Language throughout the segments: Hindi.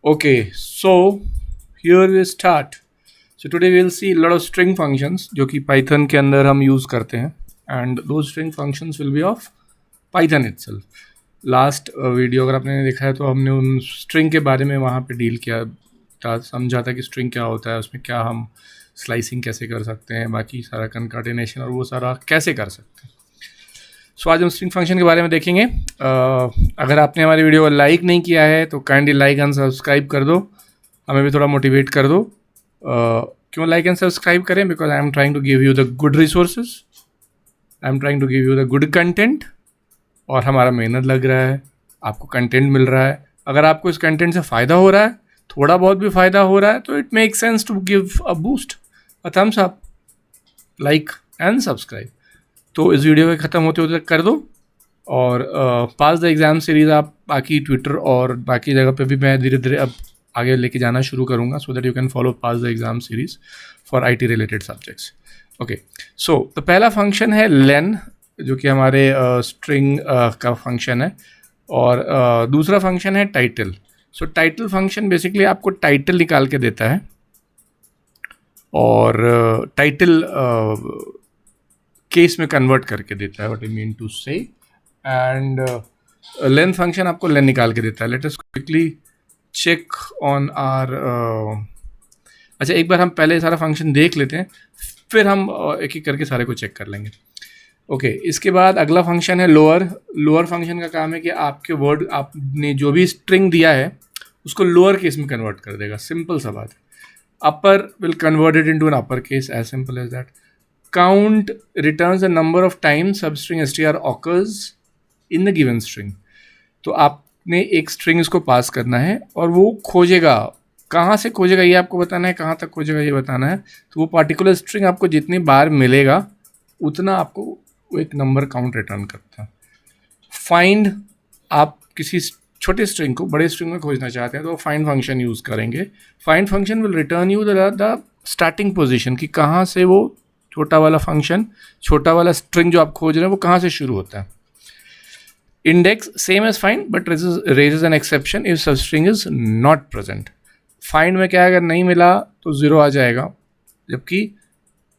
Okay, so here we start. So today we'll see a lot of string functions जो कि Python के अंदर हम use करते हैं and those string functions will be of Python itself. Last video अगर आपने देखा है तो हमने उन स्ट्रिंग के बारे में वहाँ पे डील किया था, समझा था कि स्ट्रिंग क्या होता है, उसमें क्या हम स्लाइसिंग कैसे कर सकते हैं, बाकी सारा कंकाटिनेशन और वो सारा कैसे कर सकते हैं. सो आज हम स्ट्रिंग फंक्शन के बारे में देखेंगे. अगर आपने हमारी वीडियो को लाइक नहीं किया है तो काइंडली लाइक एंड सब्सक्राइब कर दो, हमें भी थोड़ा मोटिवेट कर दो. क्यों लाइक एंड सब्सक्राइब करें? Because I am trying to give you the good resources, I am trying to give you the good content, और हमारा मेहनत लग रहा है, आपको कंटेंट मिल रहा है. अगर आपको इस कंटेंट से फ़ायदा हो रहा है, थोड़ा बहुत भी फ़ायदा हो रहा है, तो it make sense to give a boost, a thumbs up, like and subscribe. तो इस वीडियो के ख़त्म होते होते कर दो. और पास द एग्ज़ाम सीरीज़ आप बाकी ट्विटर और बाकी जगह पे भी मैं धीरे धीरे अब आगे लेके जाना शुरू करूँगा, so that you can follow pass the exam series for IT related subjects. Okay, so तो पहला फंक्शन है len, जो कि हमारे स्ट्रिंग का फंक्शन है. और दूसरा फंक्शन है टाइटल. सो टाइटल फंक्शन बेसिकली आपको टाइटल निकाल के देता है, और टाइटल केस में कन्वर्ट करके देता है, what I mean to say. And len function आपको लेन निकाल के देता है. Let us quickly check on R. अच्छा, एक बार हम पहले सारा फंक्शन देख लेते हैं, फिर हम एक एक करके सारे को चेक कर लेंगे. ओके, इसके बाद अगला फंक्शन है लोअर. लोअर फंक्शन का काम है कि आपके वर्ड, आपने जो भी स्ट्रिंग दिया है उसको लोअर केस में कन्वर्ट कर देगा. सिंपल सा बात है. Upper will convert it into an upper case, as simple as that. Count returns the number of times substring str occurs in the given string. तो आपने एक स्ट्रिंग इसको पास करना है और वो खोजेगा. कहाँ से खोजेगा ये आपको बताना है, कहाँ तक खोजेगा ये बताना है. तो वो पार्टिकुलर स्ट्रिंग आपको जितनी बार मिलेगा उतना आपको वो एक नंबर काउंट रिटर्न करता है. फाइंड, आप किसी छोटे स्ट्रिंग को बड़े स्ट्रिंग में खोजना चाहते हैं तो फाइंड फंक्शन यूज़ करेंगे. Find function will return you the starting position, कि कहाँ से वो छोटा वाला फंक्शन, छोटा वाला स्ट्रिंग जो आप खोज रहे हैं वो कहाँ से शुरू होता है. Index same as find but raises an exception if substring is not present. Find में क्या है, अगर नहीं मिला तो 0 आ जाएगा, जबकि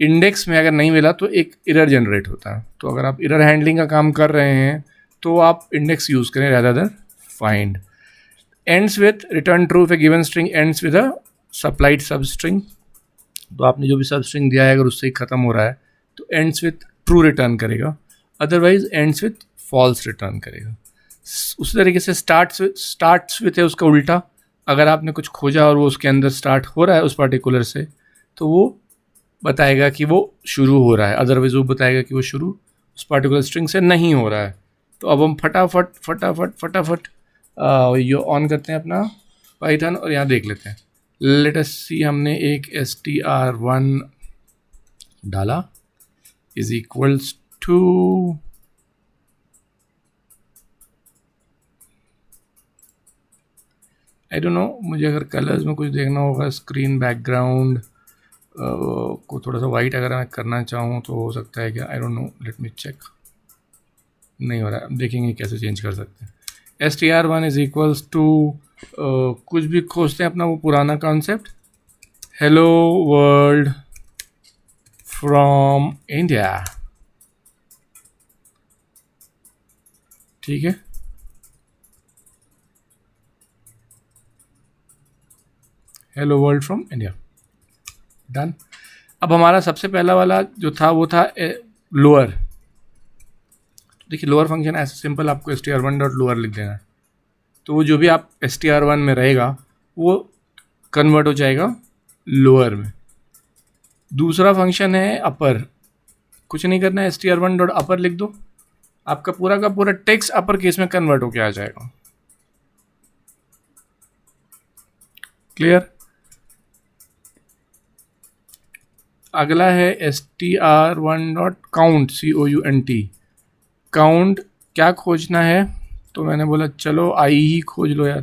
इंडेक्स में अगर नहीं मिला तो एक एरर जनरेट होता है. तो अगर आप एरर हैंडलिंग का काम कर रहे हैं तो आप इंडेक्स यूज़ करें rather than find. Ends with return true if A given string ends with a supplied सब स्ट्रिंग. तो आपने जो भी सब स्ट्रिंग दिया है अगर उससे ही ख़त्म हो रहा है तो एंड्स विथ ट्रू रिटर्न करेगा, otherwise ends with false return करेगा. उसी तरीके से स्टार्ट्स विथ है उसका उल्टा. अगर आपने कुछ खोजा और वो उसके अंदर स्टार्ट हो रहा है उस पर्टिकुलर से, तो वो बताएगा कि वो शुरू हो रहा है, अदरवाइज वो बताएगा कि वो शुरू उस पर्टिकुलर स्ट्रिंग से नहीं हो रहा है. तो अब हम फटाफट फटाफट फटाफट ये ऑन करते हैं अपना पाइथन और यहाँ देख लेते हैं. लेट अस सी, हमने एक str1 डाला is equals to I don't know, मुझे अगर कलर्स में कुछ देखना होगा, स्क्रीन बैकग्राउंड को थोड़ा सा वाइट अगर मैं करना चाहूँ तो हो सकता है क्या, I don't know, let me check. नहीं हो रहा है, देखेंगे कैसे चेंज कर सकते हैं. str1 इज इक्वल्स टू कुछ भी खोजते हैं अपना वो पुराना concept, hello world from India. ठीक है, hello world from India, done. अब हमारा सबसे पहला वाला जो था वो था लोअर. देखिए, लोअर फंक्शन ऐसे सिंपल, आपको str1 डॉट लोअर लिख देना है, तो वो जो भी आप str1 में रहेगा वो कन्वर्ट हो जाएगा लोअर में. दूसरा फंक्शन है अपर. कुछ नहीं करना है, str1 डॉट अपर लिख दो, आपका पूरा का पूरा टेक्स्ट अपर केस में कन्वर्ट होके आ जाएगा. क्लियर? अगला है str1 dot count, COUNT. Count क्या खोजना है, तो मैंने बोला चलो आई ही खोज लो यार.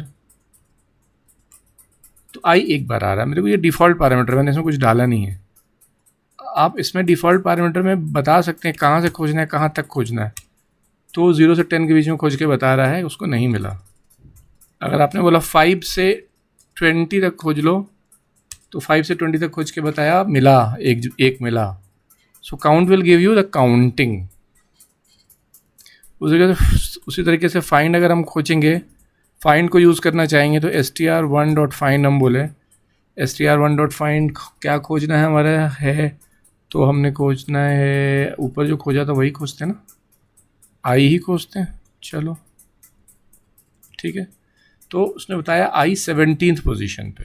तो आई एक बार आ रहा है मेरे को, ये डिफ़ॉल्ट पैरामीटर, मैंने इसमें कुछ डाला नहीं है. आप इसमें डिफ़ॉल्ट पैरामीटर में बता सकते हैं कहाँ से खोजना है, कहाँ तक खोजना है. तो 0 से 10 के बीच में खोज के बता रहा है, उसको नहीं मिला. अगर आपने बोला 5 से 20 तक खोज लो, तो 5 से 20 तक खोज के बताया, मिला, एक मिला। So count will give you the counting. उसी तरीके से फाइंड अगर हम खोजेंगे, फाइंड को यूज़ करना चाहेंगे तो str1.find हम बोले, str1.find क्या खोजना है हमारा है, तो हमने खोजना है, ऊपर जो खोजा था वही खोजते हैं ना, आई ही खोजते हैं। चलो ठीक है, तो उसने बताया आई 17th पोजीशन पे,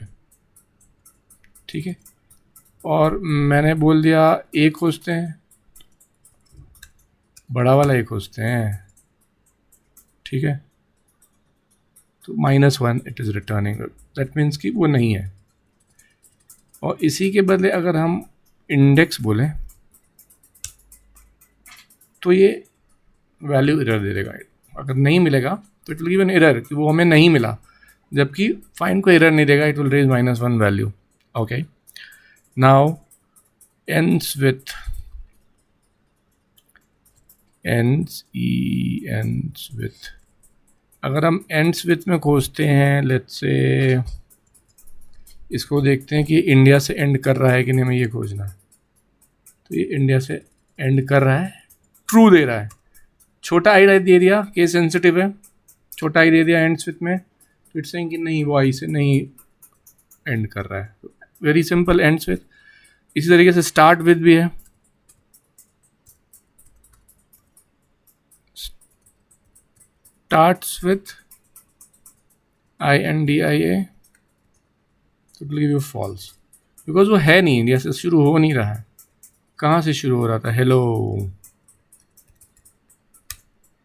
ठीक है, और मैंने बोल दिया ए खोजते हैं, बड़ा वाला ए खोजते हैं, ठीक है, तो -1 it is returning, that means कि वो नहीं है। और इसी के बदले अगर हम इंडेक्स बोलें तो ये वैल्यू एरर दे देगा, अगर नहीं मिलेगा तो it will give an error कि वो हमें नहीं मिला, जबकि फाइंड को एरर नहीं देगा, it will raise -1 value. Okay, now ends with अगर हम ends with में खोजते हैं, लेट्स से इसको देखते हैं कि इंडिया से एंड कर रहा है कि नहीं, हमें ये खोजना है। तो ये इंडिया से एंड कर रहा है, ट्रू दे रहा है, छोटा आई दे दिया, केस सेंसिटिव है, छोटा आई दे दिया एंड्स विथ में, तो इट्स सेइंग कि नहीं, वो आई से नहीं एंड कर रहा है। Very simple, ends with. इसी तरीके से स्टार्ट विथ भी है, स्टार्ट्स विथ INDIA, तो will give you false, because वो है नहीं, इंडिया से शुरू हो नहीं रहा है। कहाँ से शुरू हो रहा था, हेलो,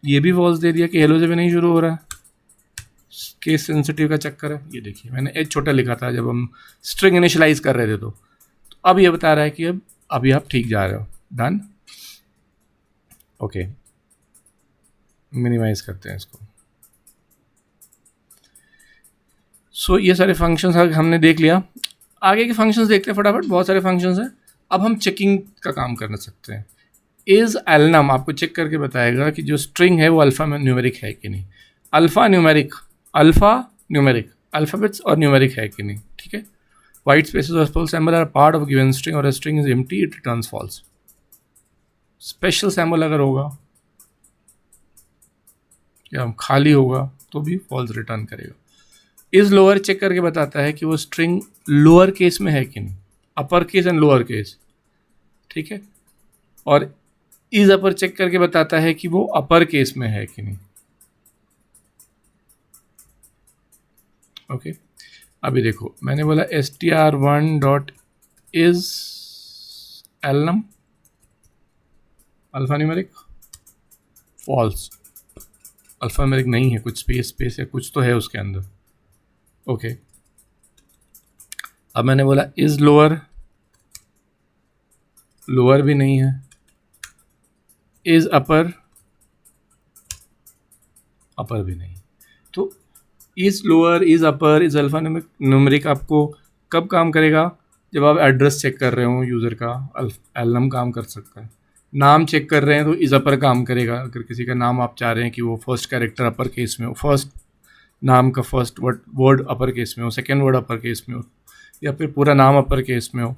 ये भी फॉल्स दे दिया कि हेलो से भी नहीं शुरू हो रहा है, केस सेंसिटिव का चक्कर है। ये देखिए मैंने एच छोटा लिखा था जब हम स्ट्रिंग इनिशियलाइज कर रहे थे, तो अब ये बता रहा है कि अब अभी आप ठीक जा रहे हो। डन, ओके, मिनिमाइज करते हैं इसको। सो ये सारे फंक्शंस हमने देख लिया, आगे के फंक्शंस देखते हैं फटाफट, बहुत सारे फंक्शंस हैं। अब हम चेकिंग का काम करना सकते हैं। इज एलनम आपको चेक करके बताएगा कि जो स्ट्रिंग है वो अल्फ़ा न्यूमेरिक है कि नहीं, अल्फ़ा न्यूमेरिक अल्फ़ाबेट्स और न्यूमेरिक है कि नहीं, ठीक है। वाइट स्पेसेस और special symbol are part of given string और string is empty, it returns false. Special symbol अगर होगा या खाली होगा तो भी फॉल्स रिटर्न करेगा। इज लोअर चेक करके बताता है कि वो स्ट्रिंग लोअर केस में है कि नहीं, upper case and lower case, ठीक है। और इज अपर चेक करके बताता है कि वो अपर केस में है कि नहीं, ओके। अभी देखो मैंने बोला str1.is alnum alpha numeric, false, alpha numeric नहीं है, कुछ स्पेस है, कुछ तो है उसके अंदर, ओके। अब मैंने बोला इज लोअर भी नहीं है, इज अपर भी नहीं। तो is lower, is upper, is alpha numeric आपको कब काम करेगा, जब आप एड्रेस चेक कर रहे हो यूज़र का, एलनम काम कर सकता है। नाम चेक कर रहे हैं तो इज अपर काम करेगा, अगर किसी का नाम आप चाह रहे हैं कि वो फर्स्ट कैरेक्टर अपर केस में हो, फर्स्ट नाम का फर्स्ट वर्ड अपर केस में हो, सेकेंड वर्ड अपर केस में हो, या फिर पूरा नाम अपर केस में हो,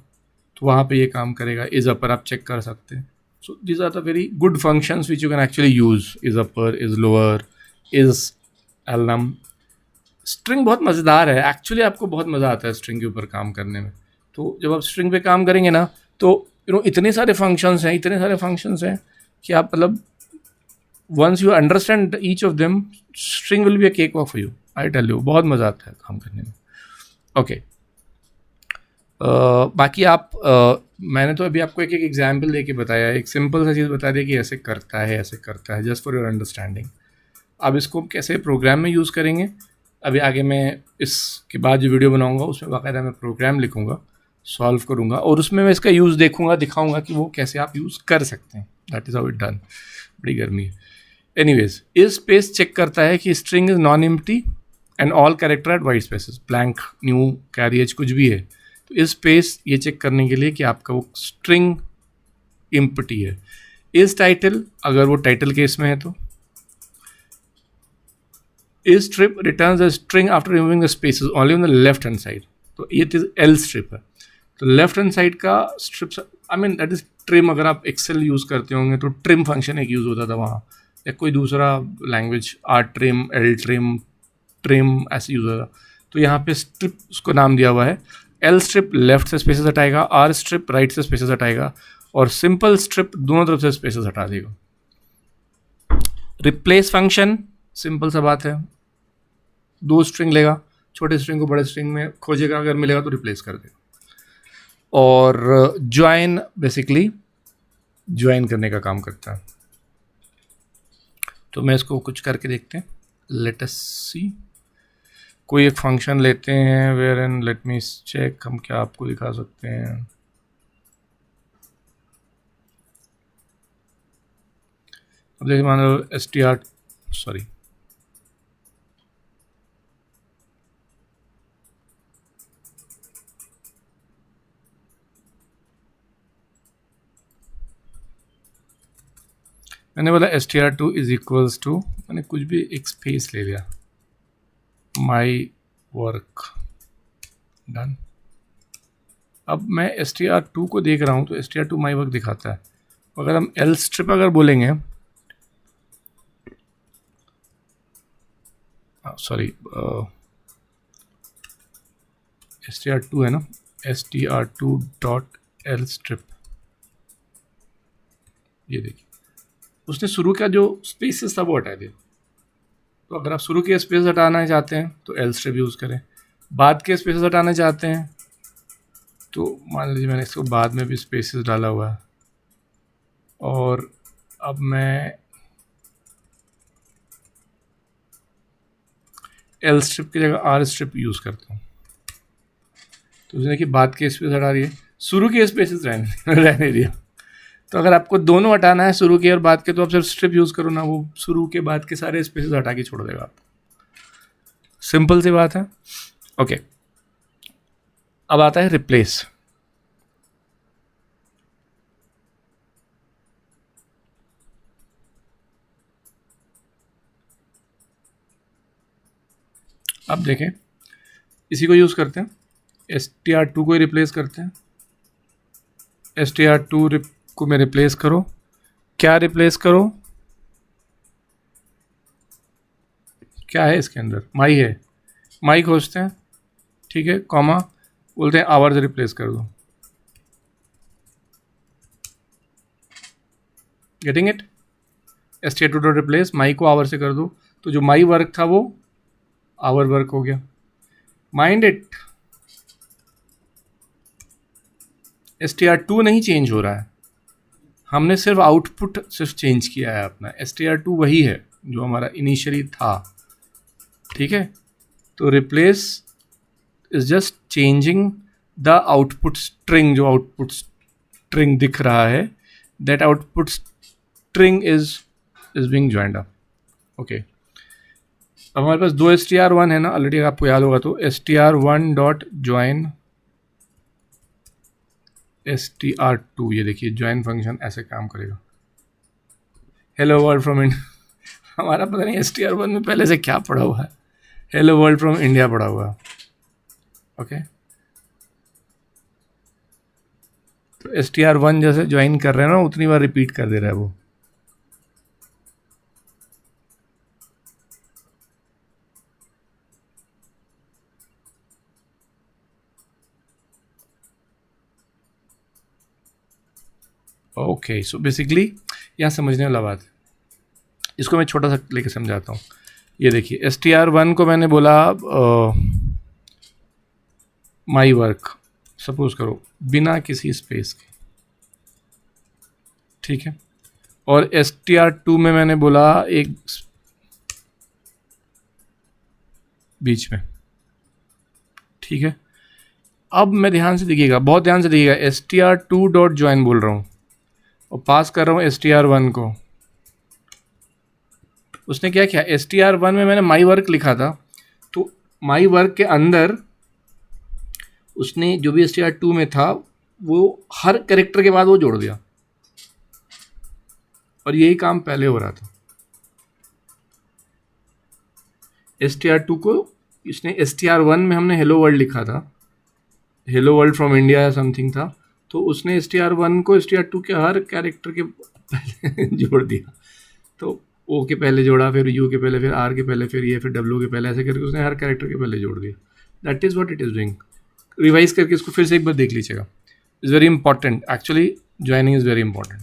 तो वहाँ पे ये काम करेगा। इज अपर आप चेक कर सकते हैं। So these are the very good functions which you can actually use, is upper, is lower, is alnum. String बहुत मज़ेदार है एक्चुअली, आपको बहुत मज़ा आता है स्ट्रिंग के ऊपर काम करने में। तो जब आप स्ट्रिंग पे काम करेंगे ना, तो इतने सारे फंक्शंस हैं कि आप मतलब once you understand each of them, string will be a cake walk for you, I tell you, बहुत मज़ा आता है काम करने में, ओके। बाकी आप मैंने तो अभी आपको एक एग्जाम्पल दे के बताया, एक सिंपल सा चीज़ बता दिया कि ऐसे करता है, जस्ट फॉर योर अंडरस्टैंडिंग। अब इसको कैसे प्रोग्राम में यूज़ करेंगे, अभी आगे मैं इसके बाद जो वीडियो बनाऊंगा उसमें बाकायदा मैं प्रोग्राम लिखूंगा, सॉल्व करूंगा, और उसमें मैं इसका यूज़ देखूंगा, दिखाऊंगा कि वो कैसे आप यूज़ कर सकते हैं। That is how it done. बड़ी गर्मी है। एनीवेज, इज स्पेस चेक करता है कि string is non empty and all character at white spaces, blank, new, carriage कुछ भी है, तो इस स्पेस ये चेक करने के लिए कि आपका वो स्ट्रिंग एम्प्टी है। इज टाइटल, अगर वो टाइटल केस में है तो is strip returns the string after removing the spaces only on the left hand side, तो ये चीज एल स्ट्रिप है। तो लेफ्ट हैंड साइड का strip, I mean that is trim. अगर आप एक्सेल यूज़ करते होंगे तो ट्रिम फंक्शन एक यूज़ होता था वहाँ, या कोई दूसरा language R trim, L trim, trim ऐसे यूज़ होता था। तो यहाँ पे स्ट्रिप उसको नाम दिया हुआ है। एल स्ट्रिप लेफ्ट से स्पेसेस हटाएगा, आर स्ट्रिप राइट से स्पेसेस हटाएगा, और सिंपल स्ट्रिप दोनों तरफ से स्पेसेस हटा देगा। रिप्लेस फंक्शन सिंपल सा बात है, दो स्ट्रिंग लेगा, छोटे स्ट्रिंग को बड़े स्ट्रिंग में खोजेगा, अगर मिलेगा तो रिप्लेस कर देगा। और ज्वाइन बेसिकली ज्वाइन करने का काम करता है। तो मैं इसको कुछ करके देखते हैं, लेट अस सी। कोई एक फंक्शन लेते हैं, where and let me check हम क्या आपको दिखा सकते हैं। अब देखिए मान लो str, सॉरी मैंने बोला str2 इज इक्वल्स टू, मैंने कुछ भी एक स्पेस ले लिया, माई वर्क डन। अब मैं str2 को देख रहा हूँ तो str2 माई वर्क दिखाता है। अगर हम एल स्ट्रिप अगर बोलेंगे, सॉरी str2 है ना, str2 डॉट एल स्ट्रिप, ये देखिए उसने शुरू का जो स्पेसेस था वो हटा दिया। तो अगर आप शुरू के स्पेस हटाना चाहते हैं तो एल स्ट्रिप यूज़ करें, बाद के स्पेसेस हटाना चाहते हैं तो मान लीजिए मैंने इसको बाद में भी स्पेसेस डाला हुआ है, और अब मैं एल स्ट्रिप की जगह आर स्ट्रिप यूज़ करता हूँ। तो उसने कि बाद के स्पेस हटा दिए, शुरू के स्पेसेस रहने दिया। तो अगर आपको दोनों हटाना है, शुरू के और बाद के, तो आप सिर्फ स्ट्रिप यूज़ करो ना, वो शुरू के बाद के सारे स्पेसेस हटा के छोड़ देगा आप। सिंपल सी बात है। ओके, अब आता है रिप्लेस। अब देखें, इसी को यूज़ करते हैं, str2 को ही रिप्लेस करते हैं। str2 को मैं रिप्लेस करो, क्या रिप्लेस करो, क्या है इसके अंदर, माई है, माई खोजते हैं, ठीक है, कॉमा बोलते हैं आवर्स रिप्लेस कर दो। Getting it? str2 dot replace my को आवर से कर दो, तो जो माई वर्क था वो आवर वर्क हो गया। माइंड इट, str2 नहीं चेंज हो रहा है, हमने सिर्फ आउटपुट सिर्फ चेंज किया है अपना। str2 वही है जो हमारा इनिशियली था, ठीक है। तो replace is just changing the output string, जो आउटपुट स्ट्रिंग दिख रहा है, that output string is being joined up. Okay, अब हमारे पास दो str1 है ना, ऑलरेडी आपको याद होगा, तो str1 डॉट ज्वाइन str2, ये देखिए ज्वाइन फंक्शन ऐसे काम करेगा। हेलो वर्ल्ड फ्रॉम इंडिया, हमारा पता नहीं str1 में पहले से क्या पड़ा हुआ है, हेलो वर्ल्ड फ्रॉम इंडिया पड़ा हुआ है। ओके, तो str1 जैसे ज्वाइन कर रहे हैं ना, उतनी बार रिपीट कर दे रहा है वो। ओके, सो बेसिकली यहाँ समझने वाला बात है, इसको मैं छोटा सा लेके समझाता हूँ। ये देखिए str1 को मैंने बोला माई वर्क, सपोज करो बिना किसी स्पेस के, ठीक है, और str2 में मैंने बोला एक बीच में, ठीक है। अब मैं ध्यान से देखिएगा, बहुत ध्यान से देखिएगा, str2 डॉट ज्वाइन बोल रहा हूँ और पास कर रहा हूँ str1 को। उसने क्या किया, str1 में मैंने माई वर्क लिखा था, तो माई वर्क के अंदर उसने जो भी str2 में था वो हर कैरेक्टर के बाद वो जोड़ दिया, और यही काम पहले हो रहा था। str2 को इसने str1 में हमने हेलो वर्ल्ड लिखा था, हेलो वर्ल्ड फ्रॉम इंडिया या समथिंग था, तो उसने str1 को str2 के हर कैरेक्टर के पहले जोड़ दिया। तो ओ के पहले जोड़ा, फिर यू के पहले, फिर आर के पहले, फिर ये, फिर डब्ल्यू के पहले, ऐसे करके उसने हर कैरेक्टर के पहले जोड़ दिया। That is what it is doing. Revise करके इसको फिर से एक बार देख लीजिएगा। Is very important, actually joining is very important.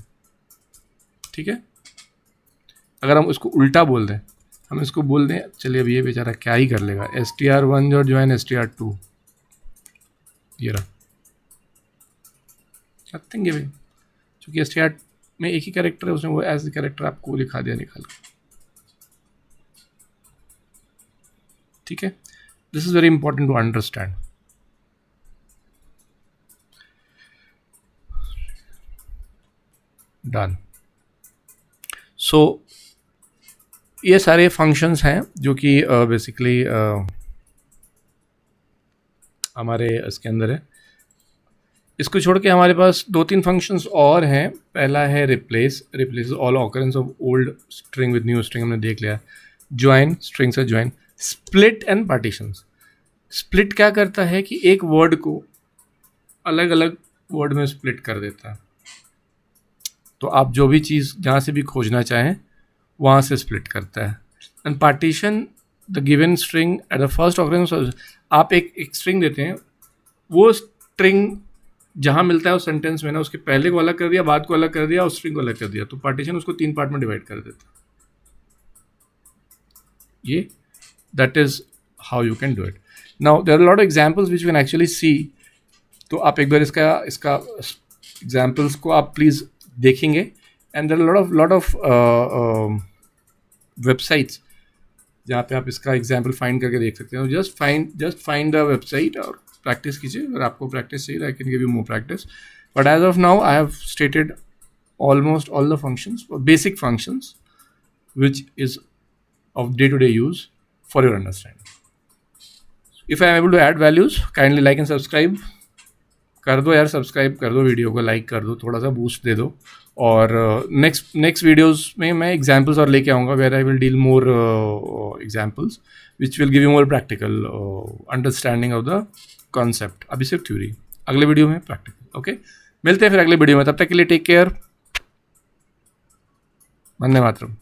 ठीक है, अगर हम उसको उल्टा बोल दें, हम इसको बोल दें, चलिए अब ये बेचारा क्या ही कर लेगा, str1 जो ज्वाइन str2, ये रहा नथिंग गिविंग, क्योंकि str में एक ही कैरेक्टर है, उसने वो एज कैरेक्टर आपको लिखा दिया निकाल के। ठीक है, this is very important to understand. Done. So ये सारे फंक्शंस हैं जो कि बेसिकली हमारे इसके अंदर है। इसको छोड़ के हमारे पास 2-3 फंक्शंस और हैं। पहला है replace, replace all occurrence of old string with new string, हमने देख लिया। ज्वाइन, स्ट्रिंग से join. Split and partitions, split क्या करता है कि एक वर्ड को अलग अलग वर्ड में स्प्लिट कर देता है, तो आप जो भी चीज़ जहाँ से भी खोजना चाहें वहाँ से स्प्लिट करता है। And partition the given string at the first occurrence, आप एक स्ट्रिंग देते हैं, वो स्ट्रिंग जहाँ मिलता है उस सेंटेंस में ना, उसके पहले को अलग कर दिया, बाद को अलग कर दिया, उस स्ट्रिंग को अलग कर दिया, तो पार्टीशन उसको 3 पार्ट में डिवाइड कर देता है। ये that is how you can do it. Now there are lot of examples which you can actually see. तो आप एक बार इसका एग्जांपल्स को आप प्लीज़ देखेंगे। And there are lot of websites जहाँ पे आप इसका एग्जाम्पल फाइंड करके देख सकते हो। जस्ट फाइंड द वेबसाइट और प्रैक्टिस कीजिए। अगर आपको प्रैक्टिस चाहिए, I can give you more practice, but as of now I have stated almost all the functions, basic functions which is of day-to-day use for your understanding. If I am able to add values, kindly like and subscribe कर दो यार, सब्सक्राइब कर दो, वीडियो को लाइक कर दो, थोड़ा सा बूस्ट दे दो। और नेक्स्ट वीडियोस में मैं एग्जांपल्स और लेके आऊँगा, where I will deal more examples which will give you more practical understanding of the concept. अभी सिर्फ थ्योरी, अगले वीडियो में प्रैक्टिकल। ओके, मिलते हैं फिर अगले वीडियो में, तब तक के लिए टेक केयर, वंदे मातरम।